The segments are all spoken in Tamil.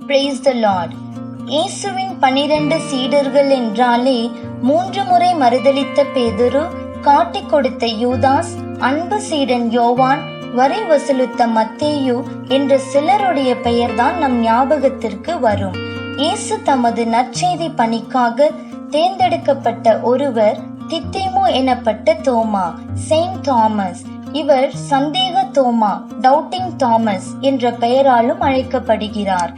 Praise the Lord. இயேசுவின் 12 சீடர்கள் என்றாலே 3 முறை மறுதலித்த பேதுரு, காட்டிக் கொடுத்த யூதாஸ், அன்பு சீடன் யோவான், வரி வசூலித்த மத்தேயு என்ற சிலருடைய பெயர்தான் நம் ஞாபகத்திற்கு வரும். இயேசு தமது நற்செய்தி பணிக்காக தேர்ந்தெடுக்கப்பட்ட ஒருவர் தித்தேமு எனப்பட்ட தோமா, செயின்ட் தாமஸ். இவர் சந்தேக தோமா, டவுட்டிங் தாமஸ் என்ற பெயராலும் அழைக்கப்படுகிறார்.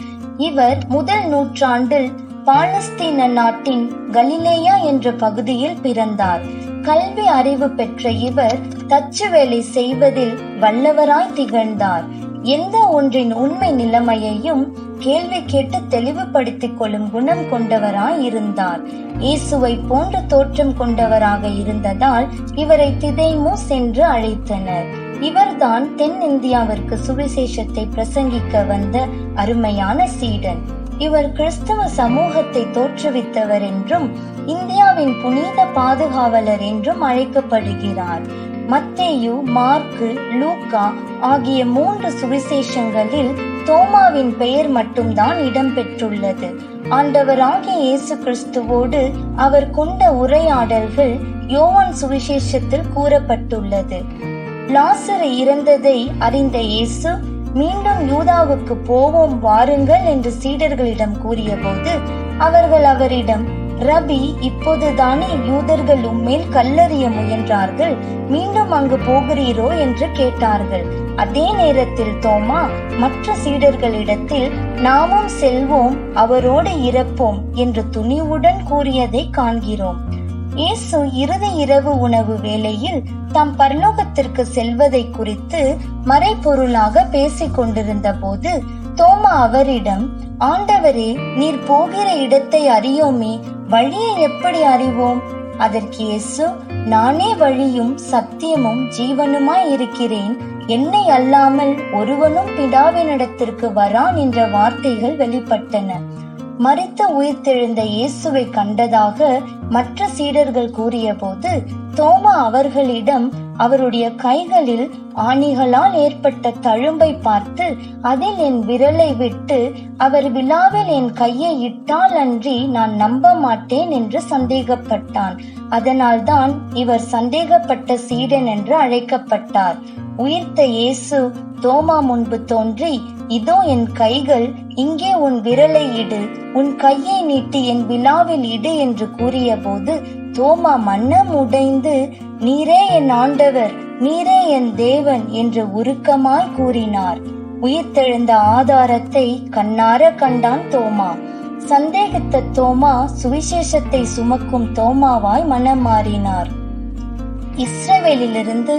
இவர் முதல் நூற்றாண்டில் பாலஸ்தீன நாட்டின் கலிலேயா என்ற பகுதியில் பிறந்தார். கல்வி அறிவு பெற்ற இவர் தச்சு வேலை செய்வதில் வல்லவராய் திகழ்ந்தார். எந்த ஒன்றின் உண்மை நிலைமையையும் கேள்வி கேட்டு தெளிவுபடுத்திக் கொள்ளும் குணம் கொண்டவராய் இருந்தார். இயேசுவை போன்ற தோற்றம் கொண்டவராக இருந்ததால் இவரை திதேமோஸ் என்று அழைத்தனர். இவர்தான் தென்னிந்தியாவிற்கு சுவிசேஷத்தை பிரசங்கிக்க வந்த அருமையான சீடன். இவர் கிறிஸ்தவ சமூகத்தை தோற்றுவித்தவர் என்றும் இந்தியாவின் புனித பாதுகாவலர் என்றும் அழைக்கப்படுகிறார். மத்தேயு, மார்க்கு, லூக்கா ஆகிய 3 சுவிசேஷங்களில் தோமாவின் பெயர் மட்டும்தான் இடம்பெற்றுள்ளது. ஆண்டவராகிய இயேசு கிறிஸ்துவோடு அவர் கொண்ட உரையாடல்கள் யோவான் சுவிசேஷத்தில் கூறப்பட்டுள்ளது. லாசரு இறந்ததை அறிந்த இயேசு மீண்டும் யூதாவுக்கு போவோம் வாருங்கள் என்று சீடர்களிடம் கூறிய போது அவர்கள் அவரிடம், ரபி, இப்போதுதானே யூதர்கள் உம்மேல் கல்லறிய முயன்றார்கள், மீண்டும் அங்கு போகிறீரோ என்று கேட்டார்கள். அதே நேரத்தில் தோமா மற்ற சீடர்களிடத்தில், நாமும் செல்வோம், அவரோடு இறப்போம் என்று துணிவுடன் கூறியதை காண்கிறோம். இயேசு இறுதி இரவு உணவு வேளையில் தாம் பரலோகத்திற்கு செல்வதை குறித்து மறைபொருளாக பேசிக் கொண்டிருந்த போது தோமா அவரிடம், ஆண்டவரே, நீர் போகிற இடத்தை அறியோமே, வழியை எப்படி அறிவோம்? அதற்கு இயேசு, நானே வழியும் சத்தியமும் ஜீவனுமாய் இருக்கிறேன், என்னை அல்லாமல் ஒருவனும் பிதாவினிடத்திற்கு வரான் என்ற வார்த்தைகள் வெளிப்பட்டன. மரித்து உயிர்த்தெழுந்த இயேசுவை கண்டதாக மற்ற சீடர்கள் கூறிய போது தோமா அவர்களிடம் அவருடைய கைகளில் ஆணிகளால் ஏற்பட்ட தழும்பை பார்த்து, அதில் என் விரலை விட்டு அவர் விழாவில் என் கையை இட்டால் அன்றி நான் நம்ப மாட்டேன் என்று சந்தேகப்பட்டான். அதனால்தான் இவர் சந்தேகப்பட்ட சீடன் என்று அழைக்கப்பட்டார். உயிர்த்த இயேசு தோமா முன்பு தோன்றி, இதோ என் கைகள், இங்கே உன் விரலை இடு, உன் கையை நீட்டி என் விழாவில் இடு என்று கூறிய போது தோமா மனம் உடைந்து, நீரே என் ஆண்டவர், நீரே என் தேவன் என்று உருக்கமாய் கூறினார். உயிர்த்தெழுந்த ஆதாரத்தை கண்ணார கண்டான் தோமா. சந்தேகித்த தோமா சுவிசேஷத்தை சுமக்கும் தோமாவாய் மனம் மாறினார். இஸ்ரவேலிலிருந்து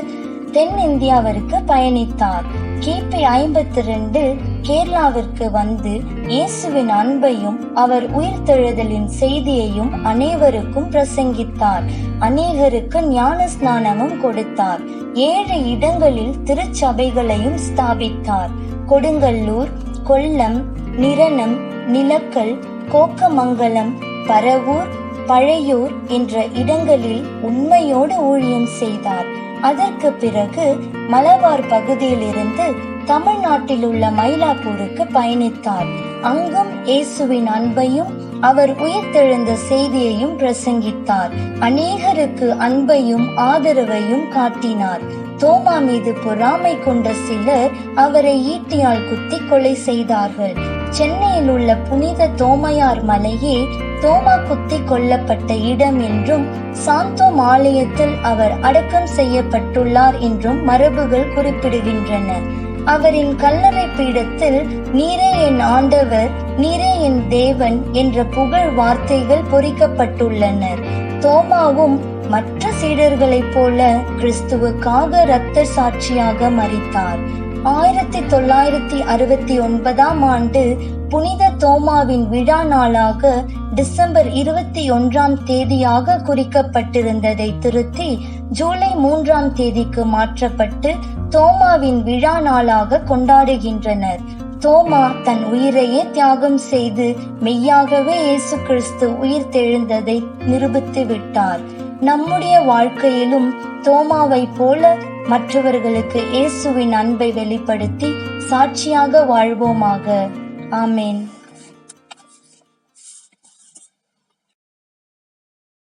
தென்னிந்தியாவிற்கு பயணித்தார். கிபி 52 கேரளாவிற்கு வந்து இயேசுவின் அன்பையும் அவர் உயிர்த்தெழுதலின் செய்தியையும் அனைவருக்கும் பிரசங்கித்தார். அநேகருக்கு ஞான ஸ்நானமும் கொடுத்தார். 7 இடங்களில் திருச்சபைகளையும் ஸ்தாபித்தார். கொடுங்கல்லூர், கொல்லம், நிரணம், நிலக்கல், கோக்கமங்கலம், பரவூர், பழையூர் என்ற இடங்களில் உண்மையோடு ஊழியம் செய்தார். அதற்கு பிறகு மலபார் பகுதியில் இருந்து தமிழ்நாட்டில் உள்ள மயிலாப்பூருக்கு பயணித்தார். அங்கும் இயேசுவின் அன்பையும் அவர் உயிர்த்தெழுந்த செய்தியையும் பிரசங்கித்தார். அநேகருக்கு அன்பையும் ஆதரவையும் காட்டினார். தோமா மீது பொறாமை கொண்ட சிலர் அவரை ஈட்டியால் குத்தி கொலை செய்தார்கள். சென்னையில் உள்ள புனித தோமையார் மலையே தோமா குத்தி கொல்லப்பட்ட இடம் என்றும் சாந்தோம் ஆலயத்தில் அவர் அடக்கம் செய்யப்பட்டுள்ளார் என்றும் மரபுகள் குறிப்பிடுகின்றன. அவரின் கல்லறை பீடத்தில் நீரே என் ஆண்டவர், நீரே என் தேவன் என்ற புகழ் வார்த்தைகள் பொறிக்கப்பட்டுள்ளனர். தோமாவும் மற்ற சீடர்களைப் போல கிறிஸ்துவுக்காக இரத்த சாட்சியாக மரித்தார். 1969ஆம் ஆண்டு புனித தோமாவின் விழா நாளாக டிசம்பர் 21ஆம் தேதியாக குறிக்கப்பட்டிருந்ததை திருத்தி ஜூலை 3ஆம் தேதிக்கு மாற்றப்பட்டு தோமாவின் விழா நாளாக கொண்டாடுகின்றனர். தோமா தன் உயிரையே தியாகம் செய்து மெய்யாகவே இயேசு கிறிஸ்து உயிர் தெழுந்ததை நிரூபித்து விட்டார். நம்முடைய வாழ்க்கையிலும் தோமாவை போல மற்றவர்களுக்கு இயேசுவின் அன்பை வெளிப்படுத்தி சாட்சியாக வாழ்வோமாக. ஆமேன்.